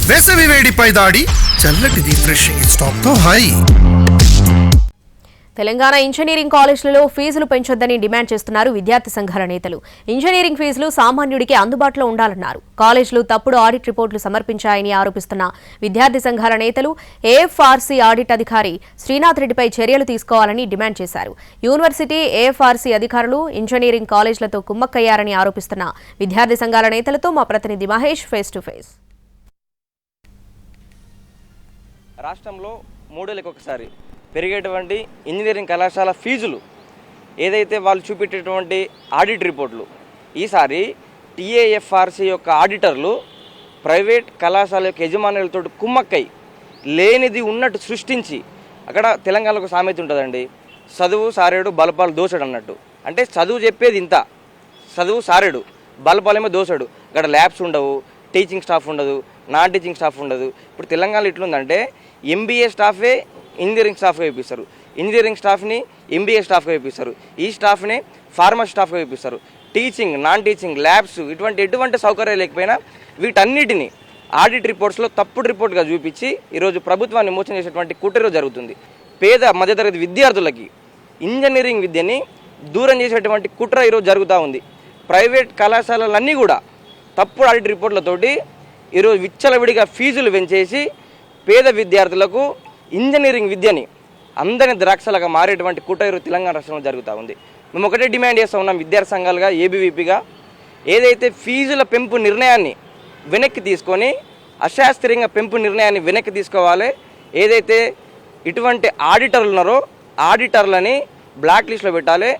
వేసవి వేడిపై దాడి చల్లటి రిఫ్రెషింగ్ స్టాప్ తో హాయి. తెలంగాణ ఇంజనీరింగ్ కాలేజీలలో ఫీజులు పెంచొద్దని డిమాండ్ చేస్తున్నారు విద్యార్థి సంఘాల నేతలు. ఇంజనీరింగ్ ఫీజులు సామాన్యుడికి అందుబాటులో ఉండాలన్నారు. కాలేజీలు తప్పుడు ఆడిట్ రిపోర్టులు సమర్పించాయని ఆరోపిస్తున్న విద్యార్థి సంఘాల నేతలు ఏఎఫ్ఆర్సీ ఆడిట్ అధికారి శ్రీనాథ్ రెడ్డిపై చర్యలు తీసుకోవాలని డిమాండ్ చేశారు. యూనివర్సిటీ ఏఎఫ్ఆర్సీ అధికారులు ఇంజనీరింగ్ కాలేజీలతో కుమ్మక్కయ్యారని ఆరోపిస్తున్న విద్యార్థి సంఘాల నేతలతో మా ప్రతినిధి మహేష్ ఫేస్ టు ఫేస్. రాష్ట్రంలో మూడేళ్ళకి ఒకసారి పెరిగేటువంటి ఇంజనీరింగ్ కళాశాల ఫీజులు ఏదైతే వాళ్ళు చూపెట్టేటువంటి ఆడిట్ రిపోర్ట్లు, ఈసారి టీఏఎఫ్ఆర్సీ యొక్క ఆడిటర్లు ప్రైవేట్ కళాశాల యొక్క యజమానులతో కుమ్మక్కై లేనిది ఉన్నట్టు సృష్టించి, అక్కడ తెలంగాణలో సామెత ఉంటుందండి, చదువు సారేడు బలపాలు దోసడు అన్నట్టు. అంటే చదువు చెప్పేది ఇంత, చదువు సారేడు బలపాలేమో దోసడు. అక్కడ ల్యాబ్స్ ఉండవు, టీచింగ్ స్టాఫ్ ఉండదు, నాన్ టీచింగ్ స్టాఫ్ ఉండదు. ఇప్పుడు తెలంగాణలో ఎట్లుందంటే ఎంబీఏ స్టాఫే ఇంజనీరింగ్ స్టాఫ్గా వేపిస్తారు, ఇంజనీరింగ్ స్టాఫ్ని ఎంబీఏ స్టాఫ్గా వేపిస్తారు, ఈ స్టాఫ్ని ఫార్మసీ స్టాఫ్గా వేపిస్తారు. టీచింగ్, నాన్ టీచింగ్, ల్యాబ్స్ ఎటువంటి సౌకర్యాలు లేకపోయినా వీటన్నిటిని ఆడిట్ రిపోర్ట్స్లో తప్పుడు రిపోర్ట్గా చూపించి ఈరోజు ప్రభుత్వాన్ని మోసం చేసేటువంటి కుట్ర జరుగుతుంది. పేద మధ్యతరగతి విద్యార్థులకి ఇంజనీరింగ్ విద్యని దూరం చేసేటువంటి కుట్ర ఈరోజు జరుగుతూ ఉంది. ప్రైవేట్ కళాశాలలన్నీ కూడా తప్పుడు ఆడిట్ రిపోర్ట్లతోటి ఈరోజు విచ్చలవిడిగా ఫీజులు పెంచేసి పేద విద్యార్థులకు ఇంజనీరింగ్ విద్యని అందరిని ద్రాక్షలుగా మారేటువంటి కుట్ర తెలంగాణ రాష్ట్రంలో జరుగుతూ ఉంది. మేము ఒకటే డిమాండ్ చేస్తూ ఉన్నాం విద్యార్థి సంఘాలుగా, ఏబీవీపీగా, ఏదైతే ఫీజుల పెంపు నిర్ణయాన్ని వెనక్కి తీసుకొని అశాస్త్రీయంగా పెంపు నిర్ణయాన్ని వెనక్కి తీసుకోవాలి. ఏదైతే ఇటువంటి ఆడిటర్లు ఉన్నారో ఆడిటర్లని బ్లాక్ లిస్ట్లో పెట్టాలి.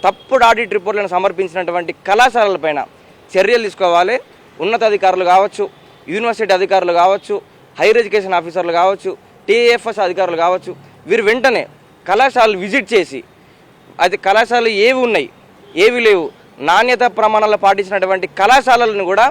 తప్పుడు ఆడిట్ రిపోర్ట్లను సమర్పించినటువంటి కళాశాలలపైన చర్యలు తీసుకోవాలి. ఉన్నతాధికారులు కావచ్చు, యూనివర్సిటీ అధికారులు కావచ్చు, హైయర్ ఎడ్యుకేషన్ ఆఫీసర్లు కావచ్చు, టీఏఎఫ్ఎస్ అధికారులు కావచ్చు, వీరు వెంటనే కళాశాలలు విజిట్ చేసి అది కళాశాలలు ఏవి ఉన్నాయి ఏవి లేవు, నాణ్యత ప్రమాణాలు పాటించినటువంటి కళాశాలలను కూడా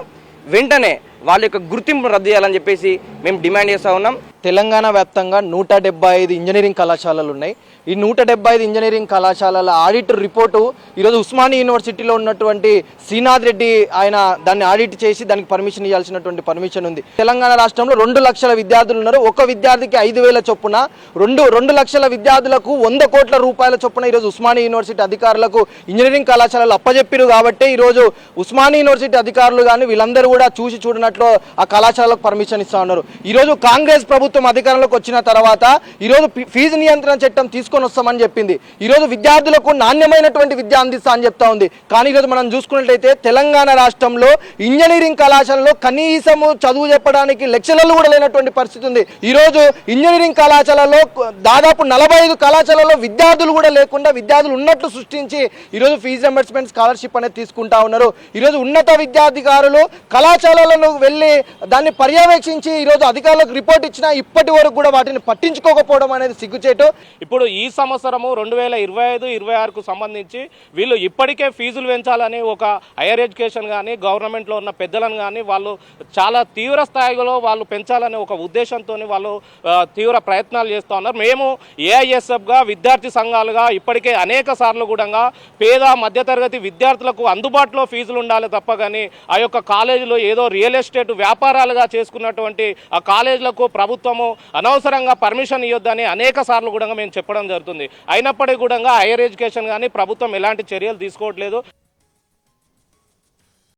వెంటనే వాళ్ళ యొక్క గుర్తింపును రద్దు చేయాలని చెప్పేసి మేము డిమాండ్ చేస్తూ ఉన్నాం. తెలంగాణ వ్యాప్తంగా 175 ఇంజనీరింగ్ కళాశాలలు ఉన్నాయి. ఈ 175 ఇంజనీరింగ్ కళాశాలల ఆడిట్ రిపోర్టు ఈరోజు ఉస్మానియా యూనివర్సిటీలో ఉన్నటువంటి శ్రీనాథ్ రెడ్డి ఆయన దాన్ని ఆడిట్ చేసి దానికి పర్మిషన్ ఇవ్వాల్సినటువంటి పర్మిషన్ ఉంది. తెలంగాణ రాష్ట్రంలో 2 లక్షల విద్యార్థులు ఉన్నారు. ఒక విద్యార్థికి 5,000 చొప్పున 2 లక్షల విద్యార్థులకు 100 కోట్ల రూపాయల చొప్పున ఈరోజు ఉస్మానియా యూనివర్సిటీ అధికారులకు ఇంజనీరింగ్ కళాశాలలు అప్పజెప్పారు. కాబట్టి ఈరోజు ఉస్మానియా యూనివర్సిటీ అధికారులు కానీ వీళ్ళందరూ కూడా చూసి చూడనట్లు ఆ కళాశాలకు పర్మిషన్ ఇస్తా ఉన్నారు. ఈరోజు కాంగ్రెస్ ప్రభుత్వం అధికారంలోకి వచ్చిన తర్వాత ఈరోజు ఫీజు నియంత్రణ చట్టం తీసుకొని వస్తామని చెప్పింది. ఈరోజు విద్యార్థులకు నాణ్యమైనటువంటి విద్య అందిస్తా అని చెప్తా ఉంది. కానీ ఈరోజు మనం చూసుకున్నట్లయితే తెలంగాణ రాష్ట్రంలో ఇంజనీరింగ్ కళాశాలలో కనీసము చదువు చెప్పడానికి లెక్చరర్లు కూడా లేనటువంటి పరిస్థితి ఉంది. ఈరోజు ఇంజనీరింగ్ కళాశాలలో దాదాపు 45 కళాశాలలో విద్యార్థులు కూడా లేకుండా విద్యార్థులు ఉన్నట్లు సృష్టించి ఈరోజు ఫీజు రింబర్స్మెంట్ స్కాలర్షిప్ అనేది తీసుకుంటా ఉన్నారు. ఈరోజు ఉన్నత విద్యాధికారులు కళాశాలలను వెళ్ళి దాన్ని పర్యవేక్షించి ఈరోజు అధికారులకు రిపోర్ట్ ఇచ్చినా ఇప్పటి వరకు కూడా వాటిని పట్టించుకోకపోవడం అనేది సిగ్గుచేటు. ఇప్పుడు ఈ సంవత్సరము 2025-26కు సంబంధించి వీళ్ళు ఇప్పటికే ఫీజులు పెంచాలని ఒక హైయర్ ఎడ్యుకేషన్ కానీ గవర్నమెంట్లో ఉన్న పెద్దలను కానీ వాళ్ళు చాలా తీవ్ర స్థాయిలో వాళ్ళు పెంచాలనే ఒక ఉద్దేశంతో వాళ్ళు తీవ్ర ప్రయత్నాలు చేస్తూ ఉన్నారు. మేము ఏఐఎస్ఎఫ్గా విద్యార్థి సంఘాలుగా ఇప్పటికే అనేక సార్లు కూడా పేద మధ్యతరగతి విద్యార్థులకు అందుబాటులో ఫీజులు ఉండాలి తప్ప కానీ ఆ యొక్క కాలేజీలో ఏదో రియల్ ఎస్టేట్ వ్యాపారాలుగా చేసుకున్నటువంటి ఆ కాలేజీలకు ప్రభుత్వము అనవసరంగా పర్మిషన్ ఇవ్వద్దని అనేక సార్లు కూడా మేము చెప్పడం జరుగుతుంది. అయినప్పటికీ కూడా హైయర్ ఎడ్యుకేషన్ కానీ ప్రభుత్వం ఎలాంటి చర్యలు తీసుకోవట్లేదు.